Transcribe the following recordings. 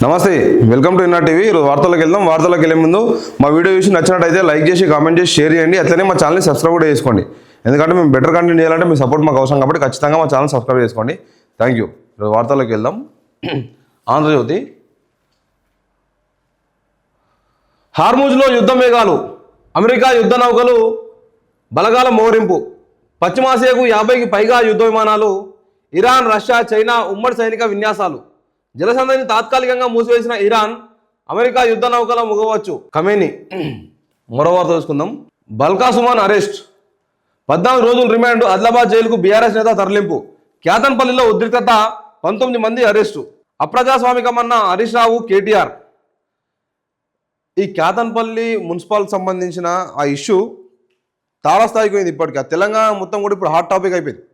నమస్తే, welcome to ఇన్నా TV. ఈరోజు వార్తలకు వెళ్దాం. వార్తలకు వెళ్ళే ముందు మా వీడియో చూసి నచ్చినట్టయితే లైక్ చేసి కామెంట్ చేసి షేర్ చేయండి. అట్లనే మా ఛానల్ని సబ్స్క్రైబ్ కూడా చేసుకోండి. ఎందుకంటే మేము బెటర్ కంటెంట్ చేయాలంటే మీ సపోర్ట్ మాకు అవసరం కాబట్టి ఖచ్చితంగా మా ఛానల్ సబ్స్క్రైబ్ చేసుకోండి. Thank you. ఈరోజు వార్తలకు వెళ్దాం. ఆంధ్రజ్యోతి. హార్ముజ్లో యుద్ధ మేఘాలు, అమెరికా యుద్ధ నౌకలు బలగాల మోహరింపు. పశ్చిమాసియాకు 50కి పైగా యుద్ధ విమానాలు. ఇరాన్, రష్యా, చైనా ఉమ్మడి సైనిక విన్యాసాలు. జలసంధిని తాత్కాలికంగా మూసివేసిన ఇరాన్, అమెరికా యుద్ధ నౌకల ముగవచ్చు. ఖమేని. మరో వార్త చూసుకుందాం. బల్కా సుమన్ అరెస్ట్, 14 రోజులు రిమాండ్. ఆదిలాబాద్ జైలుకు బీఆర్ఎస్ నేత తరలింపు. క్యాతన్పల్లిలో ఉద్రిక్తత, 19 మంది అరెస్టు. అప్రజాస్వామికమన్న హరీష్ రావు, కేటీఆర్. ఈ క్యాతన్పల్లి మున్సిపాలిటీకి సంబంధించిన ఆ ఇష్యూ తారాస్థాయికి పోయింది. ఇప్పటికీ తెలంగాణ మొత్తం కూడా ఇప్పుడు హాట్ టాపిక్ అయిపోయింది.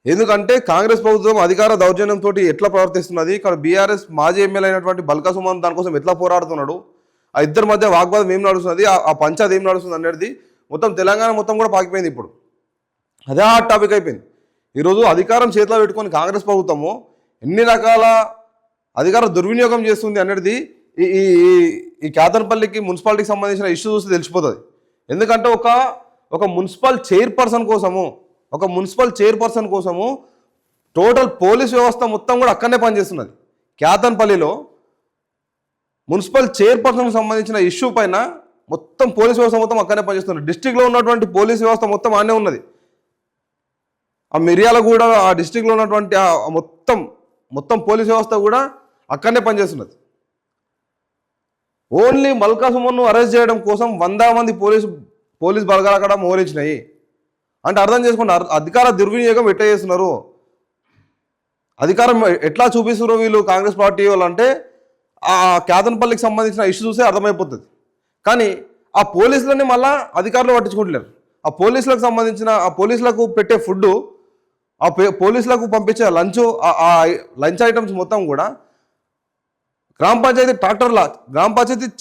ఎందుకంటే కాంగ్రెస్ ప్రభుత్వం అధికార దౌర్జన్యంతో ఎట్లా ప్రవర్తిస్తున్నది, ఇక్కడ బీఆర్ఎస్ మాజీ ఎమ్మెల్యే అయినటువంటి బల్కా సుమన్ దానికోసం ఎట్లా పోరాడుతున్నాడు, ఆ ఇద్దరి మధ్య వాగ్వాదం ఏం నడుస్తున్నది, ఆ పంచాయతీ ఏం నడుస్తుంది అనేది మొత్తం తెలంగాణ మొత్తం కూడా పాకిపోయింది. ఇప్పుడు అదే హాట్ టాపిక్ అయిపోయింది. ఈరోజు అధికారం చేతిలో పెట్టుకొని కాంగ్రెస్ ప్రభుత్వము ఎన్ని రకాల అధికార దుర్వినియోగం చేస్తుంది అనేది ఈ ఈ క్యాతన్పల్లికి మున్సిపాలిటీకి సంబంధించిన ఇష్యూ చూస్తే తెలిసిపోతుంది. ఎందుకంటే ఒక మున్సిపల్ చైర్పర్సన్ కోసము టోటల్ పోలీస్ వ్యవస్థ మొత్తం కూడా అక్కడనే పనిచేస్తున్నది. క్యాతన్పల్లిలో మున్సిపల్ చైర్పర్సన్కి సంబంధించిన ఇష్యూ పైన మొత్తం పోలీస్ వ్యవస్థ మొత్తం అక్కడనే పనిచేస్తున్నది. డిస్టిక్లో ఉన్నటువంటి పోలీస్ వ్యవస్థ మొత్తం ఆనే ఉన్నది. ఆ మిర్యాలగూడ, ఆ డిస్టిక్లో ఉన్నటువంటి మొత్తం పోలీస్ వ్యవస్థ కూడా అక్కడనే పనిచేస్తున్నది. ఓన్లీ బల్కా సుమన్ను అరెస్ట్ చేయడం కోసం 100 మంది పోలీస్ బలగాలు అక్కడ మోహరించినాయి. అంటే అర్థం చేసుకోండి, అధికార దుర్వినియోగం ఎట్లా చేస్తున్నారు, అధికారం ఎట్లా చూపిస్తున్నారు వీళ్ళు కాంగ్రెస్ పార్టీ వాళ్ళు అంటే ఆ క్యాతన్పల్లికి సంబంధించిన ఇష్యూ చూస్తే అర్థమైపోతుంది. కానీ ఆ పోలీసులని మళ్ళీ అధికారులు పట్టించుకుంటలేరు. ఆ పోలీసులకు సంబంధించిన ఆ పోలీసులకు పెట్టే ఫుడ్, ఆ పోలీసులకు పంపించే లంచ్ ఐటమ్స్ మొత్తం కూడా గ్రామ పంచాయతీ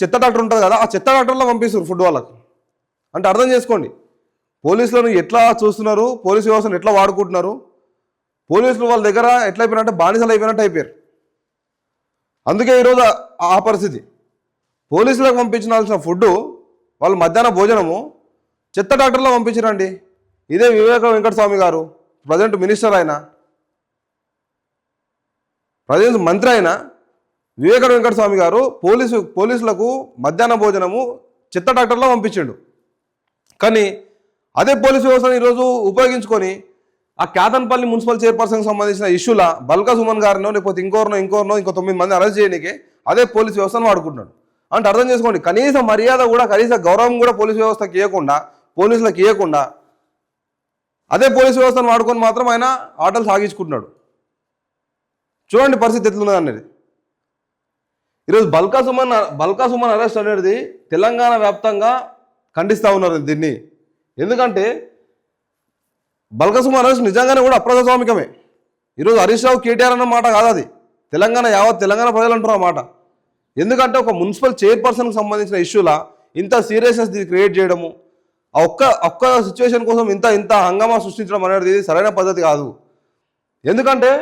చెత్త ట్రాక్టర్ ఉంటుంది కదా, ఆ చెత్త ట్రాక్టర్లో పంపిస్తారు ఫుడ్ వాళ్ళకు. అంటే అర్థం చేసుకోండి, పోలీసులను ఎట్లా చూస్తున్నారు, పోలీసు వ్యవస్థను ఎట్లా వాడుకుంటున్నారు. పోలీసులు వాళ్ళ దగ్గర ఎట్లా అయిపోయినట్టే బానిసలు అయిపోయారు. అందుకే ఈరోజు ఆ పరిస్థితి. పోలీసులకు పంపించాల్సిన ఫుడ్ వాళ్ళు మధ్యాహ్న భోజనము చెత్త ట్రాక్టర్లో పంపించారండి. ఇదే వివేక వెంకటస్వామి గారు, ప్రజెంట్ మినిస్టర్ అయినా, ప్రజెంట్ మంత్రి అయినా వివేక వెంకటస్వామి గారు పోలీసులకు మధ్యాహ్న భోజనము చెత్త ట్రాక్టర్లో పంపించాడు. కానీ అదే పోలీసు వ్యవస్థను ఈరోజు ఉపయోగించుకొని ఆ క్యాతన్పల్లి మున్సిపల్ చైర్పర్సన్కి సంబంధించిన ఇష్యూలా బల్కా సుమన్ గారినో లేకపోతే ఇంకో 9 మంది అరెస్ట్ చేయడానికి అదే పోలీసు వ్యవస్థను వాడుకుంటున్నాడు. అంటే అర్థం చేసుకోండి, కనీస మర్యాద కూడా, కనీస గౌరవం కూడా పోలీసు వ్యవస్థకి ఇవ్వకుండా, పోలీసులకు ఇవ్వకుండా అదే పోలీసు వ్యవస్థను వాడుకొని మాత్రం ఆయన ఆటలు సాగించుకుంటున్నాడు. చూడండి పరిస్థితి ఎట్లున్నది అనేది. ఈరోజు బల్కా సుమన్ అరెస్ట్ అనేది తెలంగాణ వ్యాప్తంగా ఖండిస్తూ ఉన్నారు దీన్ని. ఎందుకంటే బల్కా సుమన్ అరెస్ట్ నిజంగానే కూడా అప్రజాస్వామికమే. ఈరోజు హరీష్ రావు, కేటీఆర్ అన్న మాట కాదు అది, తెలంగాణ ప్రజలు అంటారు ఆ మాట. ఎందుకంటే ఒక మున్సిపల్ చైర్పర్సన్కి సంబంధించిన ఇష్యూలా ఇంత సీరియస్నెస్ క్రియేట్ చేయడము, ఆ ఒక్క సిచ్యువేషన్ కోసం ఇంత హంగామా సృష్టించడం అనేది సరైన పద్ధతి కాదు. ఎందుకంటే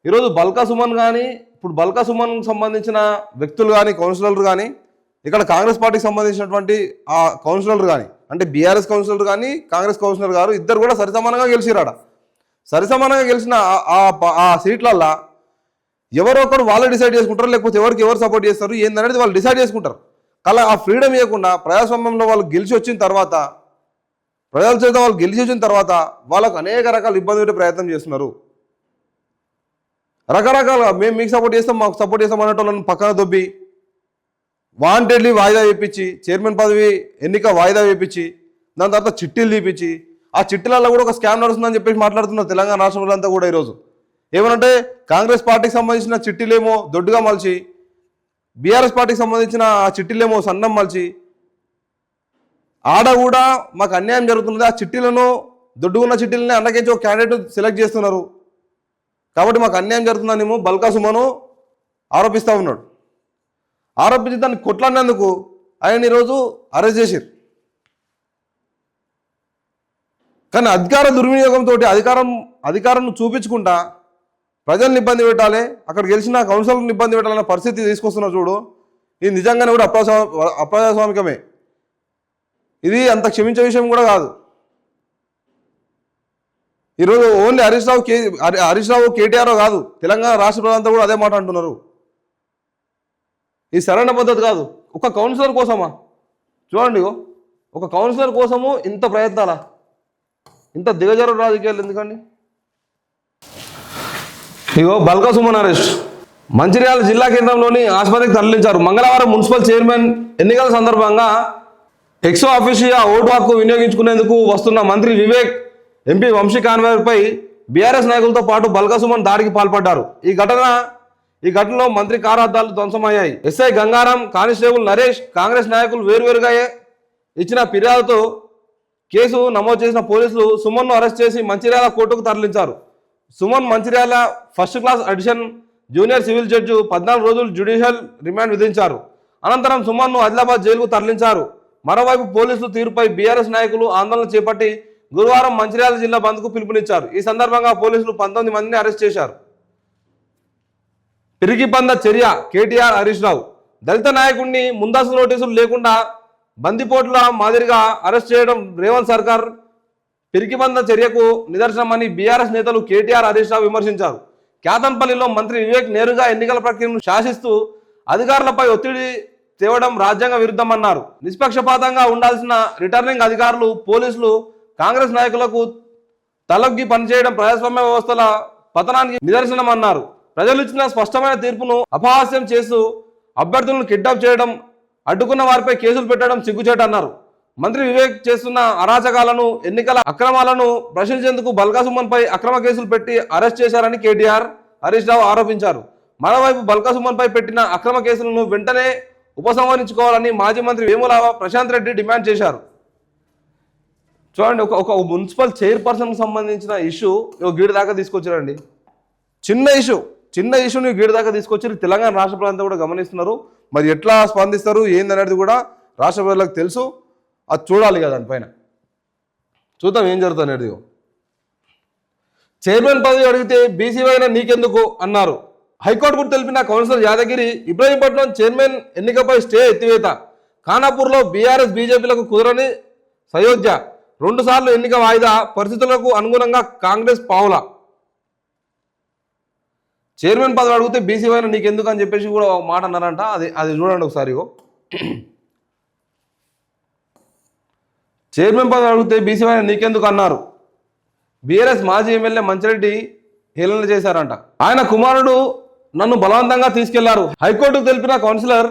ఈరోజు బల్కా సుమన్ కానీ, ఇప్పుడు బల్కా సుమన్కి సంబంధించిన వ్యక్తులు కానీ, కౌన్సిలర్లు కానీ, ఇక్కడ కాంగ్రెస్ పార్టీకి సంబంధించినటువంటి ఆ కౌన్సిలర్లు కానీ, అంటే బీఆర్ఎస్ కౌన్సిలర్ కానీ కాంగ్రెస్ కౌన్సిలర్ గారు ఇద్దరు కూడా సరిసమానంగా గెలిచిరాడ. సరిసమానంగా గెలిచిన ఆ సీట్లల్లో ఎవరో ఒకరు వాళ్ళే డిసైడ్ చేసుకుంటారు, లేకపోతే ఎవరు సపోర్ట్ చేస్తారు ఏందనేది వాళ్ళు డిసైడ్ చేసుకుంటారు. అలా ఆ ఫ్రీడమ్ ఇవ్వకుండా ప్రజాస్వామ్యంలో వాళ్ళు గెలిచి వచ్చిన తర్వాత, ప్రజల చేత వాళ్ళు గెలిచి వచ్చిన తర్వాత వాళ్ళకు అనేక రకాల ఇబ్బంది పెట్టే ప్రయత్నం చేస్తున్నారు. రకరకాలుగా మేము మీకు సపోర్ట్ చేస్తాం, మాకు సపోర్ట్ చేస్తాం అన్నట్టు వాళ్ళని పక్కన దొబ్బి వాంటెడ్లీ వాయిదా వేయించి, చైర్మన్ పదవి ఎన్నిక వాయిదా వేయించి, దాని తర్వాత చిట్టీలు తీపించి, ఆ చిట్టీలలో కూడా ఒక స్కామ్ నడుస్తుందని చెప్పేసి మాట్లాడుతున్నారు తెలంగాణ రాష్ట్రంలో కూడా. ఈరోజు ఏమనంటే కాంగ్రెస్ పార్టీకి సంబంధించిన చిట్టీలేమో దొడ్డుగా మలిచి, బీఆర్ఎస్ పార్టీకి సంబంధించిన ఆ చిట్టీలేమో సన్నం మలిచి, ఆడ కూడా మాకు అన్యాయం జరుగుతున్నది, ఆ చిట్టీలను దొడ్డుగున్న చిట్టీలని అన్నకించి ఒక క్యాండిడేట్ సెలెక్ట్ చేస్తున్నారు కాబట్టి మాకు అన్యాయం జరుగుతుందనేమో బల్కా సుమను ఆరోపిస్తూ ఉన్నాడు. ఆరోపించి దాన్ని కొట్లాడినందుకు ఆయన ఈరోజు అరెస్ట్ చేశారు. కానీ అధికార దుర్వినియోగంతో అధికారం చూపించుకుంటా ప్రజల్ని ఇబ్బంది పెట్టాలి, అక్కడ గెలిచిన కౌన్సిలర్ని ఇబ్బంది పెట్టాలన్న పరిస్థితి తీసుకొస్తున్నారు చూడు. ఇది నిజంగానే కూడా అప్రజాస్వామికమే. ఇది అంత క్షమించే విషయం కూడా కాదు. ఈరోజు ఓన్లీ హరీష్ రావు కేటీఆర్ కాదు, తెలంగాణ రాష్ట్ర ప్రజలంతా కూడా అదే మాట అంటున్నారు. ఇది సరైన పద్ధతి కాదు. ఒక కౌన్సిలర్ కోసమా? చూడండి, ఒక కౌన్సిలర్ కోసము ఇంత ప్రయత్నాలా? ఇంత దిగజారు రాజకీయాలు ఎందుకండి? బల్కా సుమన్ అరెస్ట్. మంచిర్యాల జిల్లా కేంద్రంలోని ఆసుపత్రికి తరలించారు. మంగళవారం మున్సిపల్ చైర్మన్ ఎన్నికల సందర్భంగా ఎక్సో ఆఫీషియా ఓటు హక్కు వినియోగించుకునేందుకు వస్తున్న మంత్రి వివేక్, ఎంపీ వంశీ కాన్వాయ్పై బీఆర్ఎస్ నాయకులతో పాటు బల్కా సుమన్ దాడికి పాల్పడ్డారు. ఈ ఘటనలో మంత్రి కారు అద్దాలు ధ్వంసమయ్యాయి. ఎస్ఐ గంగారాం, కానిస్టేబుల్ నరేష్, కాంగ్రెస్ నాయకులు వేరువేరుగా ఇచ్చిన ఫిర్యాదుతో కేసు నమోదు చేసిన పోలీసులు సుమన్ను అరెస్ట్ చేసి మంచిర్యాల కోర్టుకు తరలించారు. Suman Mancherial first class addition junior civil judge 14 రోజులు జ్యుడిషియల్ రిమాండ్ విధించారు. అనంతరం సుమన్ను ఆదిలాబాద్ జైలుకు తరలించారు. మరోవైపు పోలీసులు తీరుపై బీఆర్ఎస్ నాయకులు ఆందోళన చేపట్టి గురువారం మంచిర్యాల జిల్లా బంద్కు పిలుపునిచ్చారు. ఈ సందర్భంగా పోలీసులు 19 మందిని అరెస్ట్ చేశారు. పిరికిపంద చర్య కేటీఆర్, హరీష్ రావు. దళిత నాయకుడిని ముందస్తు నోటీసులు లేకుండా బందిపోట్ల మాదిరిగా అరెస్ట్ చేయడం రేవంత్ సర్కార్ పిరికిపంద చర్యకు నిదర్శనమని బీఆర్ఎస్ నేతలు కేటీఆర్, హరీష్ రావు విమర్శించారు. క్యాతన్పల్లిలో మంత్రి వివేక్ నేరుగా ఎన్నికల ప్రక్రియను శాసిస్తూ అధికారులపై ఒత్తిడి తేవడం రాజ్యాంగ విరుద్ధమన్నారు. నిష్పక్షపాతంగా ఉండాల్సిన రిటర్నింగ్ అధికారులు, పోలీసులు కాంగ్రెస్ నాయకులకు తలొగ్గి పనిచేయడం ప్రజాస్వామ్య వ్యవస్థల పతనానికి నిదర్శనమన్నారు. ప్రజలు ఇచ్చిన స్పష్టమైన తీర్పును అపహాస్యం చేస్తూ అభ్యర్థులను కిడ్నాప్ చేయడం, అడ్డుకున్న వారిపై కేసులు పెట్టడం సిగ్గుచేటన్నారు. మంత్రి వివేక్ చేస్తున్న అరాచకాలను, ఎన్నికల అక్రమాలను ప్రశ్నించేందుకు బల్కా సుమన్పై అక్రమ కేసులు పెట్టి అరెస్ట్ చేశారని కేటీఆర్, హరీష్ రావు ఆరోపించారు. మరోవైపు బల్కా సుమన్పై పెట్టిన అక్రమ కేసులను వెంటనే ఉపసంహరించుకోవాలని మాజీ మంత్రి వేముల ప్రశాంత్ రెడ్డి డిమాండ్ చేశారు. చూడండి, ఒక మున్సిపల్ చైర్పర్సన్కి సంబంధించిన ఇష్యూ గీడి దాకా తీసుకొచ్చారండి. చిన్న ఇష్యూని గీడి దాకా తీసుకొచ్చి తెలంగాణ రాష్ట్ర ప్రజలంతా కూడా గమనిస్తున్నారు. మరి ఎట్లా స్పందిస్తారు ఏందనేది కూడా రాష్ట్ర ప్రజలకు తెలుసు. అది చూడాలి కదా, దానిపైన చూద్దాం ఏం జరుగుతుంది అనేది. చైర్మన్ పదవి అడిగితే బీసీవైనా నీకెందుకు అన్నారు. హైకోర్టుకు తెలిపిన కౌన్సిలర్ యాదగిరి, ఇబ్రహీంపట్నం చైర్మన్ ఎన్నికపై స్టే ఎత్తివేత. ఖానాపూర్లో బీఆర్ఎస్ బీజేపీలకు కుదరని సయోధ్య. 2 సార్లు ఎన్నిక వాయిదా. పరిస్థితులకు అనుగుణంగా కాంగ్రెస్ పావుల. చైర్మన్ పదవి అడిగితే బీసీవైనా నీకెందుకు అని చెప్పేసి కూడా ఒక మాట అన్నారంట. అది చూడండి ఒకసారి. చైర్మన్ పదవి అడిగితే బీసీవైనా నీకెందుకు అన్నారు. బీఆర్ఎస్ మాజీ ఎమ్మెల్యే మంచిరెడ్డి హేళన చేశారంట. ఆయన కుమారుడు నన్ను బలవంతంగా తీసుకెళ్లారు. హైకోర్టుకు తెలిపిన కౌన్సిలర్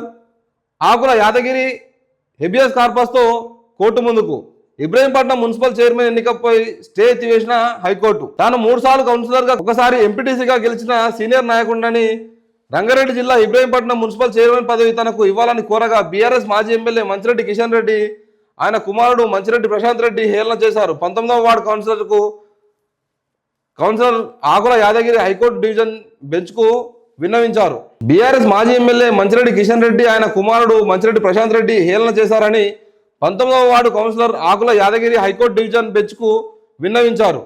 ఆకుల యాదగిరి హెబియస్ కార్పస్తో కోర్టు ముందుకు. ఇబ్రహీంపట్నం మున్సిపల్ చైర్మన్ ఎన్నికపై స్టే ఎత్తివేసిన హైకోర్టు. తాను 3 సార్లు కౌన్సిలర్గా, ఒకసారి ఎంపీటీసీగా గెలిచిన సీనియర్ నాయకుడిని రంగారెడ్డి జిల్లా ఇబ్రహీంపట్నం మున్సిపల్ చైర్మన్ పదవి తనకు ఇవ్వాలని కోరగా బీఆర్ఎస్ మాజీ ఎమ్మెల్యే మంచిరెడ్డి కిషన్ రెడ్డి, ఆయన కుమారుడు మంచిరెడ్డి ప్రశాంత్ రెడ్డి హేళన చేశారు. 19వ ward councillor Akula Yadagiri high court division బెంచ్కు విన్నవించారు. BRS మాజీ ఎమ్మెల్యే మంచిరెడ్డి కిషన్ రెడ్డి, ఆయన కుమారుడు మంచిరెడ్డి ప్రశాంత్ రెడ్డి హేళన చేశారని 19వ ward councillor Akula Yadagiri high court division బెంచ్కు విన్నవించారు.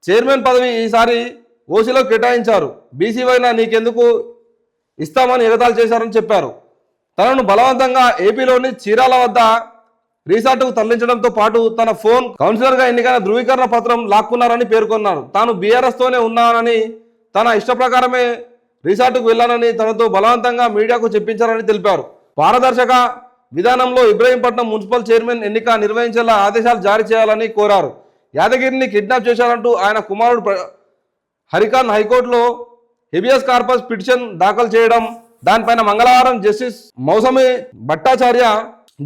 Chairman పదవి ఈసారి ఓసీలో కేటాయించారు. బీసీవైనా నీకెందుకు ఇస్తామని ఎగతాళి చేశారని చెప్పారు. తనను బలవంతంగా ఏపీలోని చీరాల వద్ద రిసార్టుకు తరలించడంతో పాటు తన ఫోన్, కౌన్సిలర్గా ఎన్నికైన ధృవీకరణ పత్రం లాక్కున్నారని పేర్కొన్నారు. తాను బీఆర్ఎస్తోనే ఉన్నానని, తన ఇష్ట ప్రకారమే రిసార్టుకు వెళ్లానని తనతో బలవంతంగా మీడియాకు చెప్పించారని తెలిపారు. పారదర్శక విధానంలో ఇబ్రహీంపట్నం మున్సిపల్ చైర్మన్ ఎన్నిక నిర్వహించేలా ఆదేశాలు జారీ చేయాలని కోరారు. యాదగిరిని కిడ్నాప్ చేశారంటూ ఆయన కుమారుడు హరిఖాన్ హైకోర్టులో హెబియస్ కార్పస్ పిటిషన్ దాఖలు చేయడం, దానిపైన మంగళవారం జస్టిస్ మౌసమి భట్టాచార్య,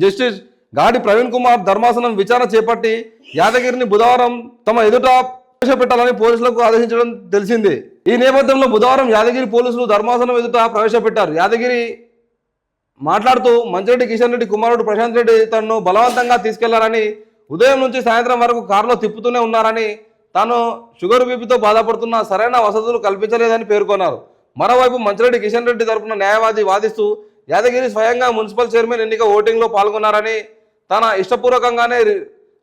జస్టిస్ గాడి ప్రవీణ్ కుమార్ ధర్మాసనం విచారణ చేపట్టి యాదగిరిని బుధవారం తమ ఎదుట ప్రవేశపెట్టాలని పోలీసులకు ఆదేశించడం తెలిసిందే. ఈ నేపథ్యంలో బుధవారం యాదగిరి పోలీసులు ధర్మాసనం ఎదుట ప్రవేశపెట్టారు. యాదగిరి మాట్లాడుతూ మంచిరెడ్డి కిషన్ రెడ్డి కుమారుడు ప్రశాంత్ రెడ్డి తనను బలవంతంగా తీసుకెళ్లారని, ఉదయం నుంచి సాయంత్రం వరకు కారులో తిప్పుతూనే ఉన్నారని, తాను షుగర్ బీపీతో బాధపడుతున్నా సరైన వసతులు కల్పించలేదని పేర్కొన్నారు. మరోవైపు మంచిరెడ్డి కిషన్ రెడ్డి తరపున న్యాయవాది వాదిస్తూ యాదగిరి స్వయంగా మున్సిపల్ చైర్మన్ ఎన్నిక ఓటింగ్లో పాల్గొన్నారని, తన ఇష్టపూర్వకంగానే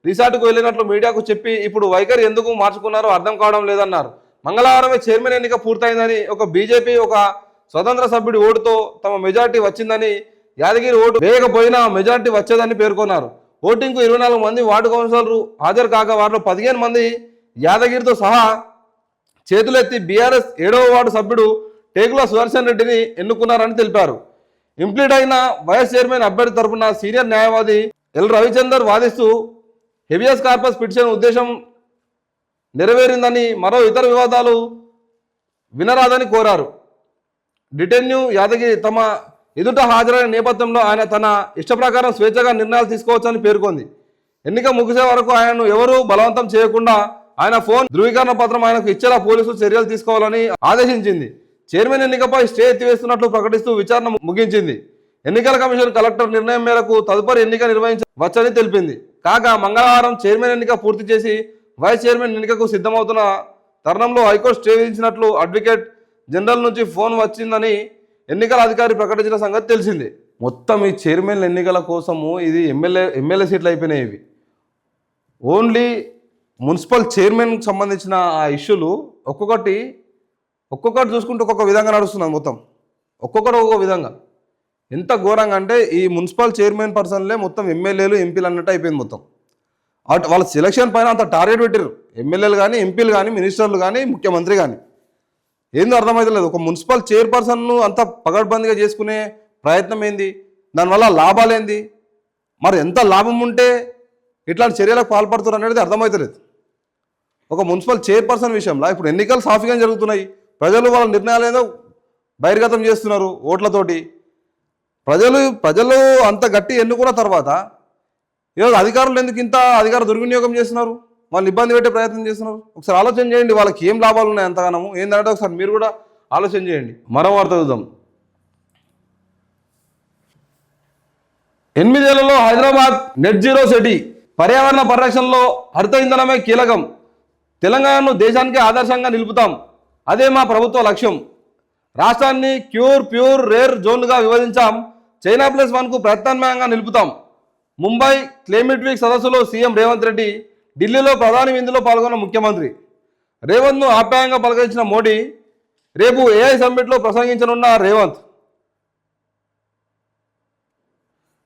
రిసార్టుకు వెళ్ళినట్లు మీడియాకు చెప్పి ఇప్పుడు వైఖరి ఎందుకు మార్చుకున్నారో అర్థం కావడం లేదన్నారు. మంగళవారమే చైర్మన్ ఎన్నిక పూర్తయిందని, ఒక బీజేపీ ఒక స్వతంత్ర సభ్యుడి ఓటుతో తమ మెజార్టీ వచ్చిందని, యాదగిరి ఓటు వేయకపోయినా మెజార్టీ వచ్చేదని పేర్కొన్నారు. ఓటింగ్కు 24 మంది వార్డు కౌన్సిలర్లు హాజరు కాగా వారిలో 15 మంది యాదగిరితో సహా చేతులెత్తి బీఆర్ఎస్ 7వ వార్డు సభ్యుడు టేకుల సుదర్శన్ రెడ్డిని ఎన్నుకున్నారని తెలిపారు. ఇంప్లీడ్ అయిన వైస్ చైర్మన్ అభ్యర్థి తరపున సీనియర్ న్యాయవాది ఎల్ రవిచందర్ వాదిస్తూ హెబియస్ కార్పస్ పిటిషన్ ఉద్దేశం నెరవేరిందని, మరో ఇతర వివాదాలు వినరాదని కోరారు. డిటెన్యూ యాదగిరి తమ ఎదుట హాజరైన నేపథ్యంలో ఆయన తన ఇష్టప్రకారం స్వేచ్ఛగా నిర్ణయాలు తీసుకోవచ్చని పేర్కొంది. ఎన్నిక ముగిసే వరకు ఆయనను ఎవరూ బలవంతం చేయకుండా ఆయన ఫోన్ ధృవీకరణ పత్రం ఆయనకు ఇచ్చేలా పోలీసులు చర్యలు తీసుకోవాలని ఆదేశించింది. చైర్మన్ ఎన్నికపై స్టే ఎత్తివేస్తున్నట్లు ప్రకటిస్తూ విచారణ ముగించింది. ఎన్నికల కమిషన్ కలెక్టర్ నిర్ణయం మేరకు తదుపరి ఎన్నిక నిర్వహించవచ్చని తెలిపింది. కాగా మంగళవారం చైర్మన్ ఎన్నిక పూర్తి చేసి వైస్ చైర్మన్ ఎన్నికకు సిద్ధమవుతున్న తరుణంలో హైకోర్టు స్టే విధించినట్లు అడ్వకేట్ జనరల్ నుంచి ఫోన్ వచ్చిందని ఎన్నికల అధికారి ప్రకటించిన సంగతి తెలిసింది. మొత్తం ఈ చైర్మన్ ఎన్నికల కోసము ఇది ఎమ్మెల్యే సీట్లు అయిపోయినాయి. ఇవి ఓన్లీ మున్సిపల్ చైర్మన్కి సంబంధించిన ఆ ఇష్యూలు ఒక్కొక్కటి చూసుకుంటే ఒక్కొక్క విధంగా నడుస్తున్నాయి. మొత్తం ఒక్కొక్కటి ఒక్కొక్క విధంగా. ఎంత ఘోరంగా అంటే ఈ మున్సిపల్ చైర్మన్ పర్సన్లే మొత్తం ఎమ్మెల్యేలు ఎంపీలు అన్నట్టు అయిపోయింది. మొత్తం వాళ్ళ సెలక్షన్ పైన అంత టార్గెట్ పెట్టారు. ఎమ్మెల్యేలు కానీ, ఎంపీలు కానీ, మినిస్టర్లు కానీ, ముఖ్యమంత్రి కానీ. ఏందో అర్థమవుతలేదు. ఒక మున్సిపల్ చైర్పర్సన్ను అంత పగడ్బందీగా చేసుకునే ప్రయత్నం ఏంది? దానివల్ల లాభాలు ఏంది? మరి ఎంత లాభం ఉంటే ఇట్లాంటి చర్యలకు పాల్పడుతున్నారు అనేది అర్థమవుతలేదు. ఒక మున్సిపల్ చైర్పర్సన్ విషయంలో ఇప్పుడు ఎన్నికలు సాఫీగా జరుగుతున్నాయి. ప్రజలు వాళ్ళ నిర్ణయాలు ఏదో బహిర్గతం చేస్తున్నారు ఓట్లతోటి. ప్రజలు అంత గట్టి ఎన్నుకున్న తర్వాత ఈరోజు అధికారులు ఎందుకు ఇంత అధికార దుర్వినియోగం చేస్తున్నారు? వాళ్ళు ఇబ్బంది పెట్టే ప్రయత్నం చేస్తున్నారు. ఒకసారి ఆలోచన చేయండి. వాళ్ళకి ఏం లాభాలు ఉన్నాయి అంతగానము ఏంటంటే ఒకసారి మీరు కూడా ఆలోచన చేయండి. మరో వార్త చూద్దాం. 8 ఏళ్లలో హైదరాబాద్ నెట్ జీరో సిటీ. పర్యావరణ పరిరక్షణలో హరిత ఇంధనమే కీలకం. తెలంగాణను దేశానికి ఆదర్శంగా నిలుపుతాం. అదే మా ప్రభుత్వ లక్ష్యం. రాష్ట్రాన్ని ప్యూర్ రేర్ జోన్లుగా విభజించాం. చైనా +1కు ప్రత్యామ్నాయంగా నిలుపుతాం. ముంబై క్లైమేట్ వీక్ సదస్సులో సీఎం రేవంత్ రెడ్డి, ఢిల్లీలో ప్రధాని విందులో పాల్గొన్న ముఖ్యమంత్రి. రేవంత్ను ఆప్యాయంగా పలకరించిన మోడీ. రేపు ఏఐ సమ్మిట్లో ప్రసంగించనున్న రేవంత్.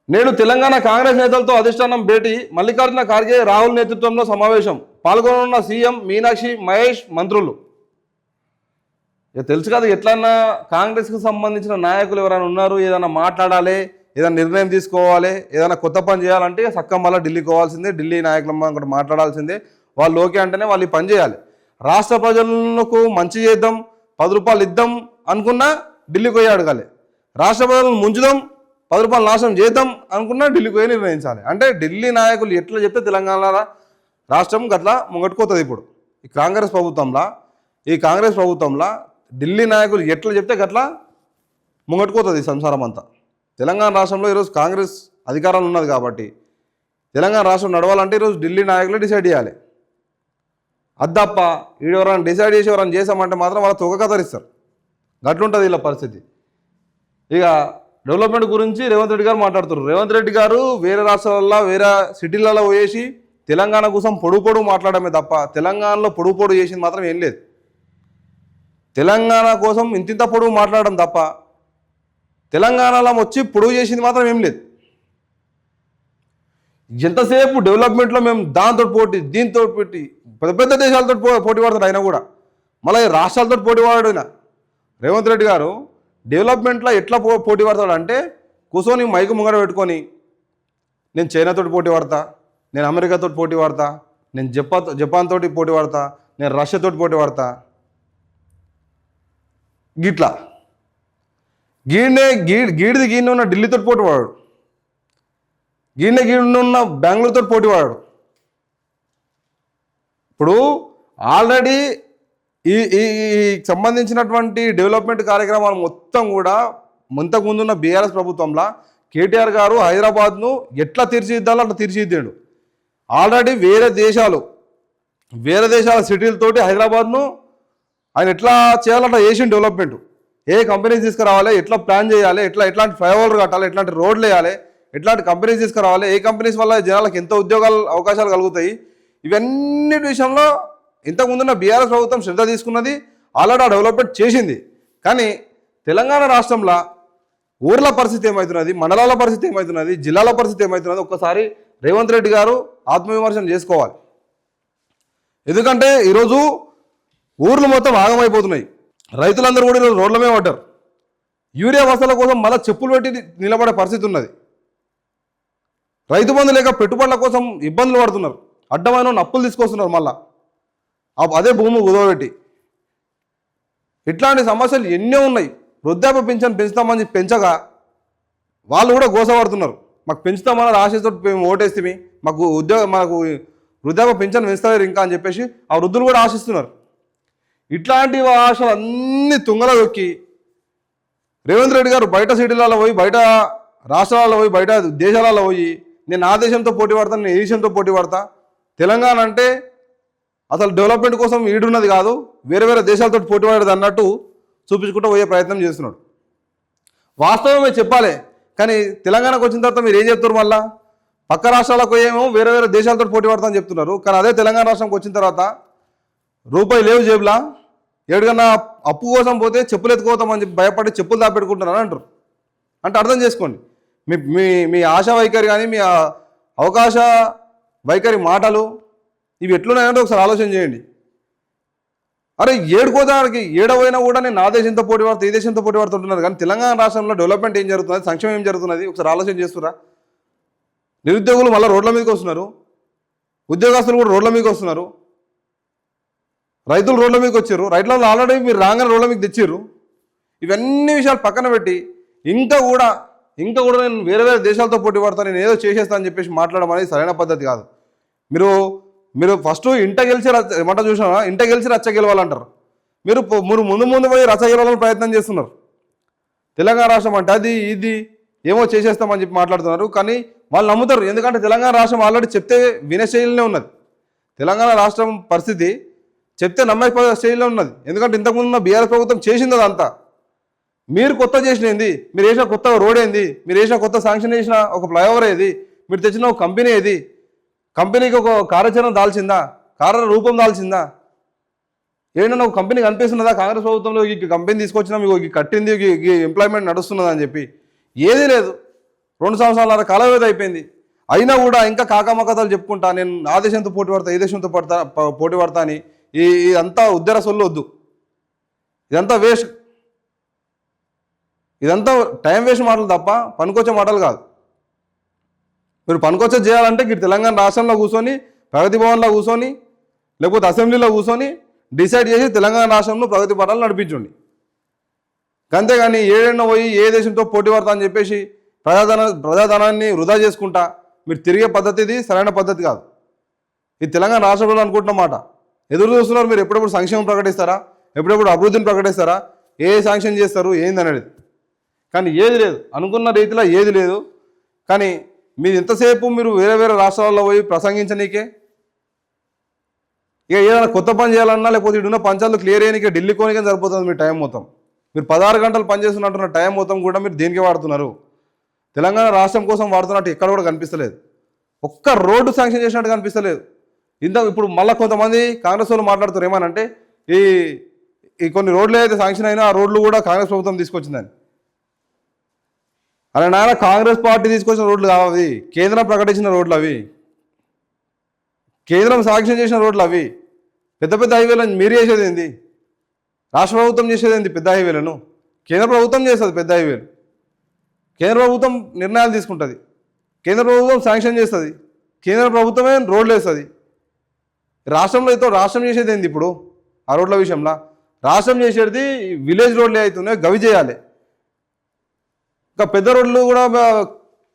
నేడు తెలంగాణ కాంగ్రెస్ నేతలతో అధిష్టానం భేటీ. మల్లికార్జున ఖార్గే, రాహుల్ నేతృత్వంలో సమావేశం. పాల్గొననున్న సీఎం, మీనాక్షి, మహేష్, మంత్రులు. ఇక తెలుసు కదా ఎట్లన్నా కాంగ్రెస్కి సంబంధించిన నాయకులు ఎవరైనా ఉన్నారు, ఏదైనా మాట్లాడాలి, ఏదైనా నిర్ణయం తీసుకోవాలి, ఏదైనా కొత్త పని చేయాలంటే సక్కం వల్ల ఢిల్లీకి పోవాల్సిందే. ఢిల్లీ నాయకులమ్మ కూడా మాట్లాడాల్సిందే. వాళ్ళు ఓకే అంటేనే వాళ్ళు ఈ పని చేయాలి. రాష్ట్ర ప్రజలకు మంచి చేద్దాం, 10 రూపాయలు ఇద్దాం అనుకున్నా ఢిల్లీకి పోయి అడగాలి. రాష్ట్ర ప్రజలను ముంచుదాం, 10 రూపాయలు నాశనం చేద్దాం అనుకున్నా ఢిల్లీకి పోయి నిర్ణయించాలి. అంటే ఢిల్లీ నాయకులు ఎట్లా చెప్తే తెలంగాణ రాష్ట్రం గట్లా ముంగట్టుకోతుంది. ఇప్పుడు ఈ కాంగ్రెస్ ప్రభుత్వంలో ఢిల్లీ నాయకులు ఎట్లా చెప్తే గట్లా ముంగట్టుకోతుంది ఈ సంసారం అంతా. తెలంగాణ రాష్ట్రంలో ఈరోజు కాంగ్రెస్ అధికారంలో ఉన్నది కాబట్టి తెలంగాణ రాష్ట్రం నడవాలంటే ఈరోజు ఢిల్లీ నాయకులు డిసైడ్ చేయాలి. అద్దప్ప ఎవరైనా డిసైడ్ చేసి ఎవరైనా చేసామంటే మాత్రం వాళ్ళ తొక్క కథరిస్తారు. గట్లుంటుంది వీళ్ళ పరిస్థితి. ఇక డెవలప్మెంట్ గురించి రేవంత్ రెడ్డి గారు మాట్లాడుతున్నారు. రేవంత్ రెడ్డి గారు వేరే రాష్ట్రాలలో వేరే సిటీలలో పోయేసి తెలంగాణ కోసం పొడుగు మాట్లాడమే తప్ప తెలంగాణలో పొడుగు చేసింది మాత్రం ఏం లేదు. తెలంగాణ కోసం ఇంతింత పొడుగు మాట్లాడడం తప్ప తెలంగాణలో వచ్చి పొడుగు చేసింది మాత్రం ఏం లేదు. ఎంతసేపు డెవలప్మెంట్లో మేము దాంతో పోటీ దీంతో పోటీ పెద్ద దేశాలతో పోటీ పడతాడు. అయినా కూడా మళ్ళీ రాష్ట్రాలతో పోటీ పడాడు. రేవంత్ రెడ్డి గారు డెవలప్మెంట్లో ఎట్లా పోటీ పడతాడు అంటే కూర్చొని మైకు ముంగడ పెట్టుకొని నేను చైనాతో పోటీ పడతా, నేను అమెరికాతో పోటీ పడతా, నేను జపాన్ తోటి పోటీ పడతా, నేను రష్యాతో పోటీ పడతా. గిట్లా గీడిది ఉన్న ఢిల్లీతో పోటీ పడాడు, గీడున్న బెంగళూరుతో పోటీ పడాడు. ఇప్పుడు ఆల్రెడీ ఈ సంబంధించినటువంటి డెవలప్మెంట్ కార్యక్రమాలు మొత్తం కూడా ఇంతకుముందున్న బీఆర్ఎస్ ప్రభుత్వంలో కేటీఆర్ గారు హైదరాబాద్ను ఎట్లా తీర్చిదిద్దాలో అట్లా తీర్చిదిద్దాడు. ఆల్రెడీ వేరే దేశాల సిటీలతోటి హైదరాబాద్ను ఆయన ఎట్లా చేయాలంటే చేసిన డెవలప్మెంట్, ఏ కంపెనీస్ తీసుకురావాలి, ఎట్లా ప్లాన్ చేయాలి, ఎట్లాంటి ఫ్లైఓవర్లు కట్టాలి, ఎట్లాంటి రోడ్లు వేయాలి, ఎట్లాంటి కంపెనీస్ తీసుకురావాలి, ఏ కంపెనీస్ వల్ల జనాలకు ఎంత అవకాశాలు కలుగుతాయి, ఇవన్నిటి విషయంలో ఇంతకుముందున్న బీఆర్ఎస్ ప్రభుత్వం శ్రద్ధ తీసుకున్నది, ఆల్రెడీ ఆ డెవలప్మెంట్ చేసింది. కానీ తెలంగాణ రాష్ట్రంలో ఊర్ల పరిస్థితి ఏమవుతున్నది, మండలాల పరిస్థితి ఏమవుతున్నది, జిల్లాల పరిస్థితి ఏమవుతున్నది ఒక్కసారి రేవంత్ రెడ్డి గారు ఆత్మవిమర్శనం చేసుకోవాలి. ఎందుకంటే ఈరోజు ఊర్లు మొత్తం ఆగమైపోతున్నాయి. రైతులందరూ కూడా ఈరోజు రోడ్ల మీద పడ్డారు. యూరియా వసతుల కోసం మళ్ళీ చెప్పులు పెట్టి నిలబడే పరిస్థితి ఉన్నది. రైతు బంధు లేక పెట్టుబడుల కోసం ఇబ్బందులు పడుతున్నారు. అడ్డమైన అప్పులు తీసుకొస్తున్నారు. మళ్ళా అదే భూమి కుదవబెట్టి ఇట్లాంటి సమస్యలు ఎన్నో ఉన్నాయి. వృద్ధాప్య పింఛన్ పెంచుతామని పెంచగా వాళ్ళు కూడా గోసపడుతున్నారు. మాకు పెంచుతామని ఆశతో మేము ఓటేస్తే మాకు వృద్ధాప్య పింఛన్ పెంచుతారు ఇంకా అని చెప్పేసి ఆ వృద్ధులు కూడా ఆశిస్తున్నారు. ఇట్లాంటి ఆశలు అన్నీ తుంగలో దొక్కి రేవంత్ రెడ్డి గారు బయట సిటీలలో పోయి, బయట రాష్ట్రాలలో పోయి, బయట దేశాలలో పోయి నేను ఆ దేశంతో పోటీ పడతాను, నేను ఈ దేశంతో పోటీ పడతా, తెలంగాణ అంటే అసలు డెవలప్మెంట్ కోసం ఈడున్నది కాదు, వేరే వేరే దేశాలతో పోటీ పడేది అన్నట్టు చూపించుకుంటూ పోయే ప్రయత్నం చేస్తున్నాడు. వాస్తవమే చెప్పాలి. కానీ తెలంగాణకు వచ్చిన తర్వాత మీరు ఏం చెప్తారు? మళ్ళా పక్క రాష్ట్రాలకు ఏమో వేరే వేరే దేశాలతో పోటీ పడతామని చెప్తున్నారు. కానీ అదే తెలంగాణ రాష్ట్రంకి వచ్చిన తర్వాత రూపాయి లేవు జేబులా, ఎక్కడికన్నా అప్పు కోసం పోతే చెప్పులు ఎత్తుకోతామని చెప్పి భయపడి చెప్పులు దాపెట్టుకుంటున్నారని అంటారు. అంటే అర్థం చేసుకోండి, మీ మీ మీ ఆశా వైఖరి కానీ మీ అవకాశ వైఖరి మాటలు ఇవి ఎట్లున్నాయంటే ఒకసారి ఆలోచన చేయండి. అరే ఏడుకోదానికి ఏడవైనా కూడా నేను ఆ దేశంతో పోటీ పడుతూ ఈ దేశంతో పోటీ పడుతుంటున్నారు. కానీ తెలంగాణ రాష్ట్రంలో డెవలప్మెంట్ ఏం జరుగుతున్నది, సంక్షేమం ఏం జరుగుతున్నది ఒకసారి ఆలోచన చేస్తురా? నిరుద్యోగులు మళ్ళీ రోడ్ల మీదకి వస్తున్నారు, ఉద్యోగస్తులు కూడా రోడ్ల మీదకి వస్తున్నారు, రైతులు రోడ్ల మీదకి వచ్చారు. రైతులలో ఆల్రెడీ మీరు రాగానే రోడ్ల మీకు తెచ్చారు. ఇవన్నీ విషయాలు పక్కన పెట్టి ఇంకా కూడా నేను వేరే వేరే దేశాలతో పోటీ పడతాను, నేను ఏదో చేసేస్తాను అని చెప్పేసి మాట్లాడడం అనేది సరైన పద్ధతి కాదు. మీరు ఫస్ట్ ఇంట గెలిచి ఏమంట చూసినా ఇంట గెలిచి రచ్చ గెలవాలంటారు. మీరు ముందు పోయి రచ్చ గెలవాలని ప్రయత్నం చేస్తున్నారు. తెలంగాణ రాష్ట్రం అంటే అది ఇది ఏమో చేసేస్తామని చెప్పి మాట్లాడుతున్నారు. కానీ వాళ్ళు నమ్ముతారు. ఎందుకంటే తెలంగాణ రాష్ట్రం ఆల్రెడీ చెప్తే వినే శైలినే ఉన్నది. తెలంగాణ రాష్ట్రం పరిస్థితి చెప్తే నమ్మే శైలిలో ఉన్నది. ఎందుకంటే ఇంతకుముందు బీఆర్ఎస్ ప్రభుత్వం చేసింది అదంతా. మీరు కొత్త చేసిన ఏంది, మీరు వేసిన కొత్త రోడ్ ఏంది, మీరు వేసిన కొత్త శాంక్షన్ చేసిన ఒక ఫ్లైఓవర్ ఏది, మీరు తెచ్చిన ఒక కంపెనీ ఏది, కంపెనీకి ఒక కార్యాచరణ దాల్చిందా, కార్య రూపం దాల్చిందా? ఏంటన్నా ఒక కంపెనీ కనిపిస్తున్నదా? కాంగ్రెస్ ప్రభుత్వంలో ఈ కంపెనీ తీసుకొచ్చినా మీకు కట్టింది, ఎంప్లాయ్మెంట్ నడుస్తున్నదా అని చెప్పి ఏదీ లేదు. 2 సంవత్సరాల కాల వ్యవధి అయిపోయింది. అయినా కూడా ఇంకా కాకమకథలు చెప్పుకుంటా నేను ఆ దేశంతో పోటీ పడతా, ఈ దేశంతో పోటీ పడతా అని ఇదంతా ఉద్దర సొల్లు వద్దు. ఇదంతా వేస్ట్, ఇదంతా టైం వేస్ట్ మాటలు తప్ప పనికొచ్చే మాటలు కాదు. మీరు పనికొచ్చే చేయాలంటే మీరు తెలంగాణ రాష్ట్రంలో కూర్చొని, ప్రగతి భవన్లో కూర్చొని, లేకపోతే అసెంబ్లీలో కూర్చొని డిసైడ్ చేసి తెలంగాణ రాష్ట్రంలో ప్రగతి పడాలని నడిపించండి. అంతేగాని ఏడైనా పోయి ఏ దేశంతో పోటీ పడతా అని చెప్పేసి ప్రజాధనాన్ని వృధా చేసుకుంటా మీరు తిరిగే పద్ధతి ఇది సరైన పద్ధతి కాదు. ఇది తెలంగాణ రాష్ట్రంలో అనుకుంటున్న మాట. ఎదురు చూస్తున్నారు మీరు ఎప్పుడెప్పుడు సంక్షేమం ప్రకటిస్తారా, ఎప్పుడెప్పుడు అభివృద్ధిని ప్రకటిస్తారా, ఏ శాంక్షన్ చేస్తారు ఏందనేది. కానీ ఏది లేదు, అనుకున్న రీతిలో ఏది లేదు. కానీ మీరు ఇంతసేపు మీరు వేరే వేరే రాష్ట్రాల్లో పోయి ప్రసంగించనీకే, ఇక ఏదైనా కొత్త పని చేయాలన్నా లేకపోతే ఇటున్న పంచాయతీలు క్లియర్ అయ్యానికే ఢిల్లీ కోనికే సరిపోతుంది మీ టైం మొత్తం. మీరు 16 గంటలు పనిచేస్తున్నట్టున్న టైం మొత్తం కూడా మీరు దేనికి వాడుతున్నారు? తెలంగాణ రాష్ట్రం కోసం వాడుతున్నట్టు ఎక్కడ కూడా కనిపిస్తలేదు. ఒక్క రోడ్డు శాంక్షన్ చేసినట్టు కనిపిస్తలేదు. ఇప్పుడు మళ్ళీ కొంతమంది కాంగ్రెస్ వాళ్ళు మాట్లాడుతారు ఏమనంటే ఈ కొన్ని రోడ్లు అయితే శాంక్షన్ అయినా ఆ రోడ్లు కూడా కాంగ్రెస్ ప్రభుత్వం తీసుకొచ్చిందని. అలా నాయన కాంగ్రెస్ పార్టీ తీసుకొచ్చిన రోడ్లు కావు అవి, కేంద్రం ప్రకటించిన రోడ్లు అవి, కేంద్రం శాంక్షన్ చేసిన రోడ్లు అవి. పెద్ద పెద్ద హైవేలను మీరు చేసేది ఏంది? రాష్ట్ర ప్రభుత్వం చేసేది ఏంది? పెద్ద హైవేలను కేంద్ర ప్రభుత్వం చేస్తుంది. పెద్ద హైవేలు కేంద్ర ప్రభుత్వం నిర్ణయాలు తీసుకుంటుంది, కేంద్ర ప్రభుత్వం శాంక్షన్ చేస్తుంది, కేంద్ర ప్రభుత్వమే రోడ్లు వేస్తుంది. రాష్ట్రం చేసేది ఏంది? ఇప్పుడు ఆ రోడ్ల విషయంలో రాష్ట్రం చేసేది విలేజ్ రోడ్లే అవుతున్నాయి, గవి చేయాలి. ఇంకా పెద్ద రోడ్లు కూడా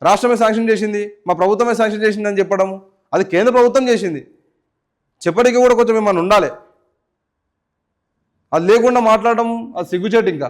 రాష్ట్రమే శాంక్షన్ చేసింది, మా ప్రభుత్వమే శాంక్షన్ చేసింది అని చెప్పడము, అది కేంద్ర ప్రభుత్వం చేసింది చెప్పడానికి కూడా కొంచెం ఏమన్నా ఉండాలి. అది లేకుండా మాట్లాడడం అది సిగ్గుచేటు. ఇంకా